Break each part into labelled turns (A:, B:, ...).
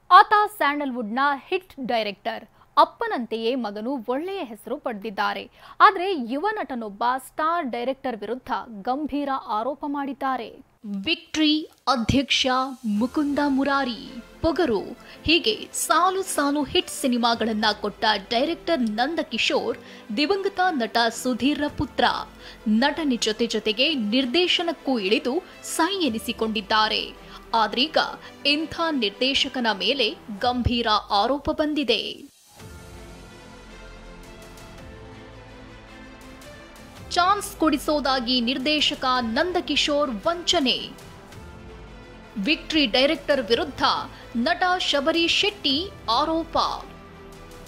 A: ಆತ ಸ್ಯಾಂಡಲ್ವುಡ್ನ hit director. ಅಪ್ಪನಂತೆಯೇ ಮಗನು ಒಳ್ಳೆಯ ಹೆಸರು ಪಡೆದಿದ್ದಾರೆ. ಆದರೆ ಯುವ ನಟನೊಬ್ಬ ಸ್ಟಾರ್ ಡೈರೆಕ್ಟರ್ ವಿರುದ್ಧ ಗಂಭೀರ ಆರೋಪ ಮಾಡಿದ್ದಾರೆ. ವಿಕ್ಟ್ರಿ, ಅಧ್ಯಕ್ಷ, ಮುಕುಂದ ಮುರಾರಿ, ಪೊಗರು ಹೀಗೆ ಸಾಲು ಸಾಲು ಹಿಟ್ ಸಿನಿಮಾಗಳನ್ನ ಕೊಟ್ಟ ಡೈರೆಕ್ಟರ್ ನಂದಕಿಶೋರ್ ದಿವಂಗತ ನಟ ಸುಧೀರ್ರ ಪುತ್ರ. ನಟನೆ ಜೊತೆಗೆ ನಿರ್ದೇಶನಕ್ಕೂ ಇಳಿದು ಸೈ ಎನಿಸಿಕೊಂಡಿದ್ದಾರೆ. ಆದ್ರೀಗ ಇಂಥ ನಿರ್ದೇಶಕನ ಮೇಲೆ ಗಂಭೀರ ಆರೋಪ ಬಂದಿದೆ. ಚಾನ್ಸ್ ಕೊಡಿಸೋದಾಗಿ ನಿರ್ದೇಶಕ ನಂದಕಿಶೋರ್ ವಂಚನೆ. ವಿಕ್ಟ್ರಿ ಡೈರೆಕ್ಟರ್ ವಿರುದ್ಧ ನಟ ಶಬರಿ ಶೆಟ್ಟಿ ಆರೋಪ.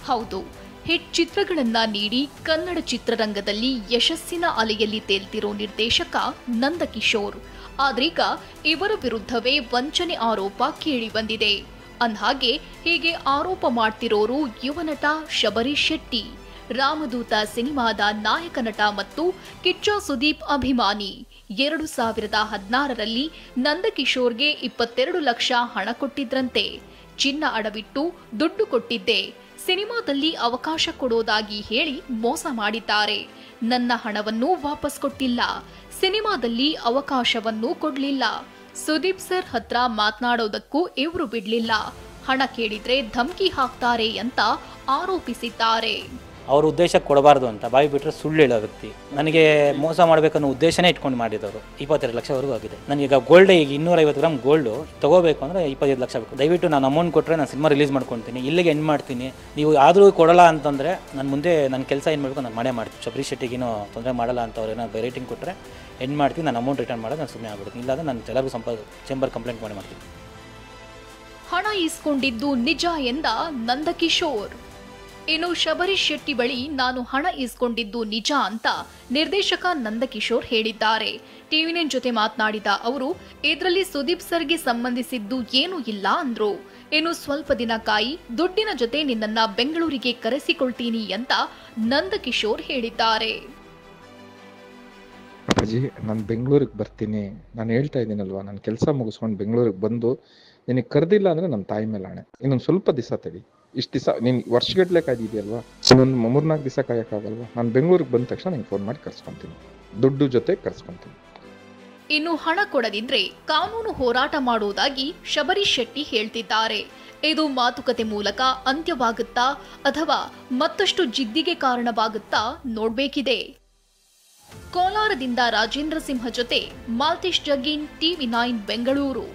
A: ಹೌದು, ಹಿಟ್ ಚಿತ್ರಗಳನ್ನ ನೀಡಿ ಕನ್ನಡ ಚಿತ್ರರಂಗದಲ್ಲಿ ಯಶಸ್ಸಿನ ಅಲೆಯಲ್ಲಿ ತೇಲ್ತಿರೋ ನಿರ್ದೇಶಕ ನಂದಕಿಶೋರ್. ಆದ್ರೀಗ ಇವರ ವಿರುದ್ಧವೇ ವಂಚನೆ ಆರೋಪ ಕೇಳಿ ಬಂದಿದೆ. ಅಂದ್ಹಾಗೆ ಹೀಗೆ ಆರೋಪ ಮಾಡ್ತಿರೋರು ಯುವ ನಟ ಶಬರಿ ಶೆಟ್ಟಿ. ರಾಮದೂತ ಸಿನಿಮಾದ ನಾಯಕ ನಟ ಮತ್ತು ಕಿಚ್ಚ ಸುದೀಪ್ ಅಭಿಮಾನಿ. 2016ರಲ್ಲಿ ನಂದಕಿಶೋರ್ಗೆ 22 ಲಕ್ಷ ಹಣ ಕೊಟ್ಟಿದ್ರಂತೆ. ಚಿನ್ನ ಅಡವಿಟ್ಟು ದುಡ್ಡು ಕೊಟ್ಟಿದ್ದೆ, ಸಿನಿಮಾದಲ್ಲಿ ಅವಕಾಶ ಕೊಡೋದಾಗಿ ಹೇಳಿ ಮೋಸ ಮಾಡಿದ್ದಾರೆ. ನನ್ನ ಹಣವನ್ನು ವಾಪಸ್ ಕೊಟ್ಟಿಲ್ಲ, ಸಿನಿಮಾದಲ್ಲಿ ಅವಕಾಶವನ್ನೂ ಕೊಡ್ಲಿಲ್ಲ. ಸುದೀಪ್ ಸರ್ ಹತ್ರ ಮಾತನಾಡೋದಕ್ಕೂ ಇವರು ಬಿಡ್ಲಿಲ್ಲ. ಹಣ ಕೇಳಿದ್ರೆ ಧಮಕಿ ಹಾಕ್ತಾರೆ ಅಂತ ಆರೋಪಿಸಿದ್ದಾರೆ.
B: ಅವ್ರ ಉದ್ದೇಶ ಕೊಡಬಾರ್ದು ಅಂತ ಬಾಯಿ ಬಿಟ್ಟರೆ ಸುಳ್ಳು ಹೇಳೋ ವ್ಯಕ್ತಿ. ನನಗೆ ಮೋಸ ಮಾಡಬೇಕನ್ನೋ ಉದ್ದೇಶನೇ ಇಟ್ಕೊಂಡು ಮಾಡಿದವರು. 22 ಲಕ್ಷವರೆಗೂ ಆಗಿದೆ. ನನಗೀಗ ಗೋಲ್ಡ್ ಈಗ 250 ಗ್ರಾಮ್ ಗೋಲ್ಡು ತಗೋಬೇಕು ಅಂದರೆ 25 ಲಕ್ಷ ಬೇಕು. ದಯವಿಟ್ಟು ನಾನು ಅಮೌಂಟ್ ಕೊಟ್ಟರೆ ನಾನು ಸಿನಿಮಾ ರಿಲೀಸ್ ಮಾಡ್ಕೊತೀನಿ, ಇಲ್ಲಿಗೆ ಎಂಡ್ ಮಾಡ್ತೀನಿ. ನೀವು ಆದರೂ ಕೊಡಲ್ಲ ಅಂತಂದರೆ ನಾನು ಮುಂದೆ ನನ್ನ ಕೆಲಸ ಏನು ಮಾಡಬೇಕು ನಾನು ಮಾಡೇ ಮಾಡ್ತೀನಿ. ಶಬರಿ ಶೆಟ್ಟಿಗೇನೋ ತೊಂದರೆ ಮಾಡಲ್ಲ ಅಂತ ಅವ್ರು ಏನೋ ರೇಟಿಂಗ್ ಕೊಟ್ಟರೆ ಎಂಡ್ ಮಾಡ್ತೀನಿ. ನಾನು ಅಮೌಂಟ್ ರಿಟರ್ನ್ ಮಾಡೋದು ನಾನು ಸುಮ್ಮನೆ ಆಗ್ಬಿಡ್ತೀನಿ. ಇಲ್ಲಾಂದರೆ ನಾನು ಎಲ್ಲರಿಗೂ ಚೇಂಬರ್ ಕಂಪ್ಲೇಂಟ್ ಮಾಡ್ತೀನಿ.
A: ಹಣ ಇಸ್ಕೊಂಡಿದ್ದು ನಿಜ ಎಂದ ನಂದಕಿಶೋರ್. ಇನ್ನು ಶಬರಿ ಶೆಟ್ಟಿ ಬಳಿ ನಾನು ಹಣ ಇಸ್ಕೊಂಡಿದ್ದು ನಿಜ ಅಂತ ನಿರ್ದೇಶಕ ನಂದಕಿಶೋರ್ ಹೇಳಿದ್ದಾರೆ. ಟಿವಿ9 ಜೊತೆ ಮಾತನಾಡಿದ ಅವರು, ಇದರಲ್ಲಿ ಸುದೀಪ್ ಸರ್ಗೆ ಸಂಬಂಧಿಸಿದ್ದು ಏನೂ ಇಲ್ಲ ಅಂದ್ರು. ಇನ್ನು ಸ್ವಲ್ಪ ದಿನ ಕಾಯಿ, ದುಡ್ಡಿನ ಜೊತೆ ನಿನ್ನನ್ನ ಬೆಂಗಳೂರಿಗೆ ಕರೆಸಿಕೊಳ್ತೀನಿ ಅಂತ ನಂದಕಿಶೋರ್ ಹೇಳಿದ್ದಾರೆ.
C: ಅಪ್ಪಾಜಿ, ನಾನು ಬೆಂಗಳೂರಿಗೆ ಬರ್ತೀನಿ. ನಾನು ಹೇಳ್ತಾ ಇದ್ದೀನಲ್ವಾ, ನಾನು ಕೆಲಸ ಮುಗಿಸ್ಕೊಂಡು ಬೆಂಗಳೂರಿಗೆ ಬಂದು ನಿನಗೆ ಕರೆದಿಲ್ಲ ಅಂದರೆ ನನ್ನ ತಾಯಿ ಮೇಲೆ ಆಣೆ, ಇನ್ನೊಂದು ಸ್ವಲ್ಪ ದಿವಸ ತಡಿ. ಇಷ್ಟು ದಿವಸ ನೀನು ವರ್ಷಗಟ್ಟಲೆ ಕಾಯ್ದಿದೆಯಲ್ವಾ, ಇನ್ನೊಂದು 3-4 ದಿವಸ ಕಾಯೋಕ್ಕಾಗಲ್ವಾ? ನಾನು ಬೆಂಗಳೂರಿಗೆ ಬಂದ ತಕ್ಷಣ ನಿಂಗೆ ಫೋನ್ ಮಾಡಿ ಕರ್ಸ್ಕೊತೀನಿ, ದುಡ್ಡು ಜೊತೆ ಕರ್ಸ್ಕೊತೀನಿ.
A: ಇನ್ನು ಹಣ ಕೊಡದಿದ್ರೆ ಕಾನೂನು ಹೋರಾಟ ಮಾಡುವುದಾಗಿ ಶಬರಿ ಶೆಟ್ಟಿ ಹೇಳ್ತಿದ್ದಾರೆ. ಇದು ಮಾತುಕತೆ ಮೂಲಕ ಅಂತ್ಯವಾಗುತ್ತಾ ಅಥವಾ ಮತ್ತಷ್ಟು ಜಿದ್ದಿಗೆ ಕಾರಣವಾಗುತ್ತಾ ನೋಡ್ಬೇಕಿದೆ. ಕೋಲಾರದಿಂದ ರಾಜೇಂದ್ರ ಸಿಂಹ ಜೊತೆ ಮಾಲ್ತೇಶ್ ಜಗ್ಗಿನ್, ಟಿವಿ9 ಬೆಂಗಳೂರು.